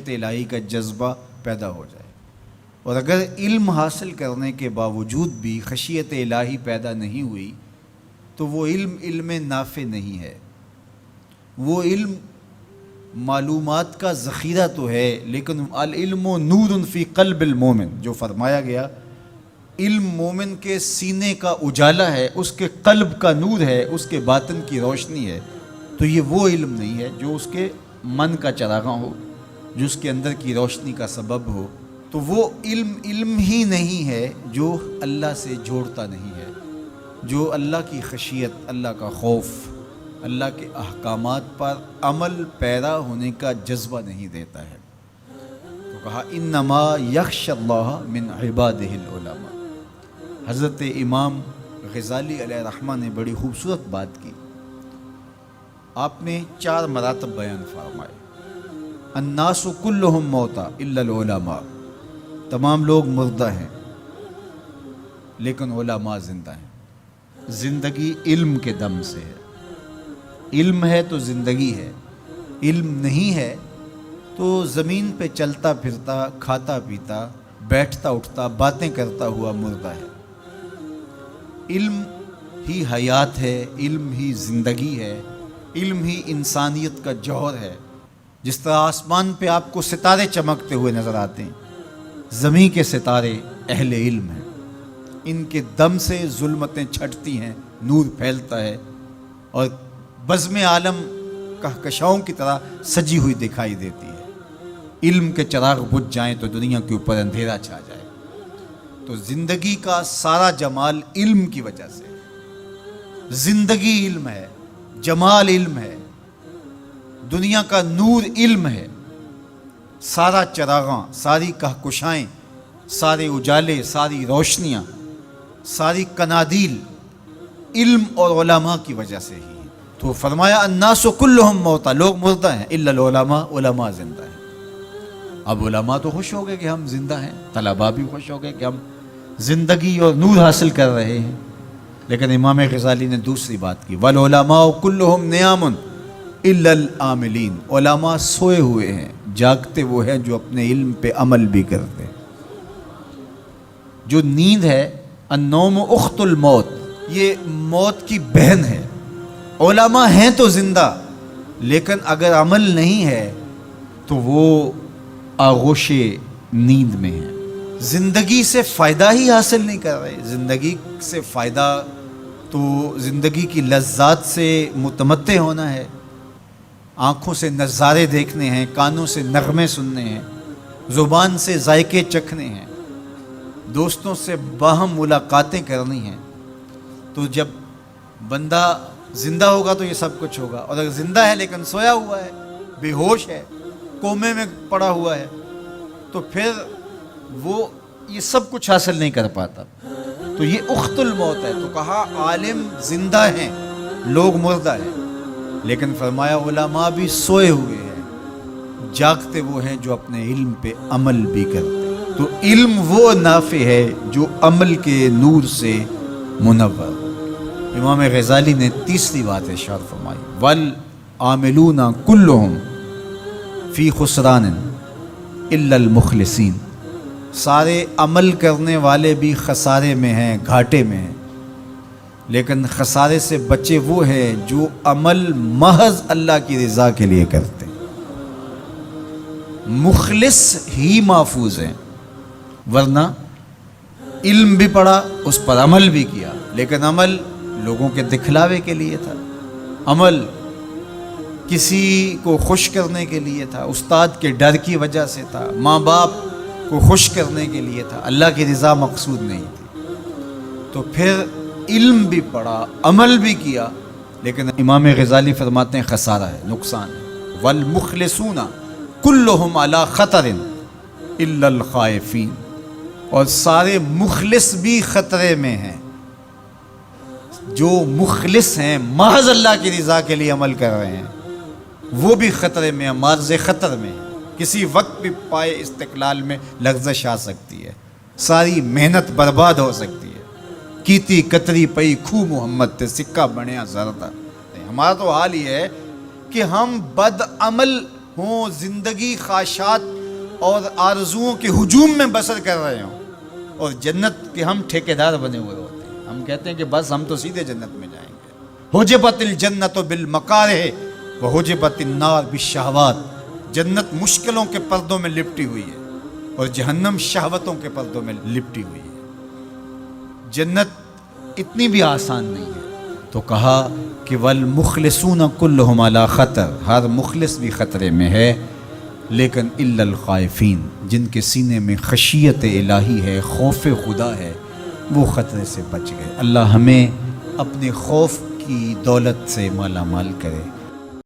خشیت الہی کا جذبہ پیدا ہو جائے۔ اور اگر علم حاصل کرنے کے باوجود بھی خشیت الہی پیدا نہیں ہوئی تو وہ علم نافع نہیں ہے۔ وہ علم معلومات کا ذخیرہ تو ہے، لیکن العلم نور فی قلب المومن، جو فرمایا گیا علم مومن کے سینے کا اجالا ہے، اس کے قلب کا نور ہے، اس کے باطن کی روشنی ہے۔ تو یہ وہ علم نہیں ہے جو اس کے من کا چراغاں ہو، جو اس کے اندر کی روشنی کا سبب ہو۔ تو وہ علم ہی نہیں ہے جو اللہ سے جوڑتا نہیں ہے، جو اللہ کی خشیت، اللہ کا خوف، اللہ کے احکامات پر عمل پیرا ہونے کا جذبہ نہیں دیتا ہے۔ تو کہا انما یخشی اللہ من عبادہ العلماء۔ حضرت امام غزالی علیہ الرحمہ نے بڑی خوبصورت بات کی۔ آپ نے 4 مراتب بیان فرمائے۔ الناس کلہم موتا الا العلماء، تمام لوگ مردہ ہیں لیکن علماء زندہ ہیں۔ زندگی علم کے دم سے ہے، علم ہے تو زندگی ہے، علم نہیں ہے تو زمین پہ چلتا پھرتا، کھاتا پیتا، بیٹھتا اٹھتا، باتیں کرتا ہوا مردہ ہے۔ علم ہی حیات ہے، علم ہی زندگی ہے، علم ہی انسانیت کا جوہر ہے۔ جس طرح آسمان پہ آپ کو ستارے چمکتے ہوئے نظر آتے ہیں، زمین کے ستارے اہل علم ہیں، ان کے دم سے ظلمتیں چھٹتی ہیں، نور پھیلتا ہے اور بزم عالم کہکشاؤں کی طرح سجی ہوئی دکھائی دیتی ہے۔ علم کے چراغ بجھ جائیں تو دنیا کے اوپر اندھیرا چھا جائے۔ تو زندگی کا سارا جمال علم کی وجہ سے، زندگی علم ہے، جمال علم ہے، دنیا کا نور علم ہے۔ سارا چراغاں، ساری کہکشائیں، سارے اجالے، ساری روشنیاں، ساری کنادیل علم اور علماء کی وجہ سے ہی ہیں۔ تو فرمایا الناس کلہم موتا، لوگ مردہ ہیں الا العلماء، علماء زندہ ہیں۔ اب علماء تو خوش ہو گئے کہ ہم زندہ ہیں، طلباء بھی خوش ہو گئے کہ ہم زندگی اور نور حاصل کر رہے ہیں۔ لیکن امام غزالی نے دوسری بات کی، والعلماء کلہم نیام الا العاملین، علماء سوئے ہوئے ہیں، جاگتے وہ ہیں جو اپنے علم پہ عمل بھی کرتے ہیں۔ جو نیند ہے، النوم اخت الموت، یہ موت کی بہن ہے۔ علماء ہیں تو زندہ، لیکن اگر عمل نہیں ہے تو وہ آغوش نیند میں ہے، زندگی سے فائدہ ہی حاصل نہیں کر رہے۔ زندگی سے فائدہ تو زندگی کی لذات سے متمتع ہونا ہے، آنکھوں سے نظارے دیکھنے ہیں، کانوں سے نغمے سننے ہیں، زبان سے ذائقے چکھنے ہیں، دوستوں سے باہم ملاقاتیں کرنی ہیں۔ تو جب بندہ زندہ ہوگا تو یہ سب کچھ ہوگا، اور اگر زندہ ہے لیکن سویا ہوا ہے، بے ہوش ہے، کومے میں پڑا ہوا ہے، تو پھر وہ یہ سب کچھ حاصل نہیں کر پاتا۔ تو یہ اخت الموت ہے۔ تو کہا عالم زندہ ہیں، لوگ مردہ ہیں، لیکن فرمایا علماء بھی سوئے ہوئے ہیں، جاگتے وہ ہیں جو اپنے علم پہ عمل بھی کرتے ہیں۔ تو علم وہ نافع ہے جو عمل کے نور سے منور۔ امام غزالی نے تیسری بات ارشاد فرمائی، والعاملون کلہم فی خسران الا المخلصین، سارے عمل کرنے والے بھی خسارے میں ہیں، گھاٹے میں ہیں، لیکن خسارے سے بچے وہ ہیں جو عمل محض اللہ کی رضا کے لیے کرتے ہیں۔ مخلص ہی محفوظ ہیں، ورنہ علم بھی پڑھا، اس پر عمل بھی کیا، لیکن عمل لوگوں کے دکھلاوے کے لیے تھا، عمل کسی کو خوش کرنے کے لیے تھا، استاد کے ڈر کی وجہ سے تھا، ماں باپ کو خوش کرنے کے لیے تھا، اللہ کی رضا مقصود نہیں تھی۔ تو پھر علم بھی پڑھا، عمل بھی کیا، لیکن امام غزالی فرماتے ہیں خسارہ ہے، نقصان ہے۔ والمخلصون کلہم علی خطر الا الخائفین، اور سارے مخلص بھی خطرے میں ہیں۔ جو مخلص ہیں، محض اللہ کی رضا کے لیے عمل کر رہے ہیں، وہ بھی خطرے میں ہیں، معرض خطر میں ہیں۔ کسی وقت بھی پائے استقلال میں لغزش آ سکتی ہے، ساری محنت برباد ہو سکتی ہے۔ کیتی کتری پئی کھو محمد تے سکہ بنیا زردہ۔ ہمارا تو حال یہ ہے کہ ہم بد عمل ہوں، زندگی خواہشات اور آرزوؤں کے ہجوم میں بسر کر رہے ہوں، اور جنت کے ہم ٹھیکیدار بنے ہوئے ہوتے ہیں. ہم کہتے ہیں کہ بس ہم تو سیدھے جنت میں جائیں گے. حجبت الجنت بالمکارہ وحجبت النار بالشہوات. جنت مشکلوں کے پردوں میں لپٹی ہوئی ہے اور جہنم شہوتوں کے پردوں میں لپٹی ہوئی ہے. جنت اتنی بھی آسان نہیں ہے. تو کہا کہ والمخلصون کلہم علی خطر، ہر مخلص بھی خطرے میں ہے، لیکن الا الخائفین، جن کے سینے میں خشیت الہی ہے، خوف خدا ہے، وہ خطرے سے بچ گئے. اللہ ہمیں اپنے خوف کی دولت سے مالا مال کرے.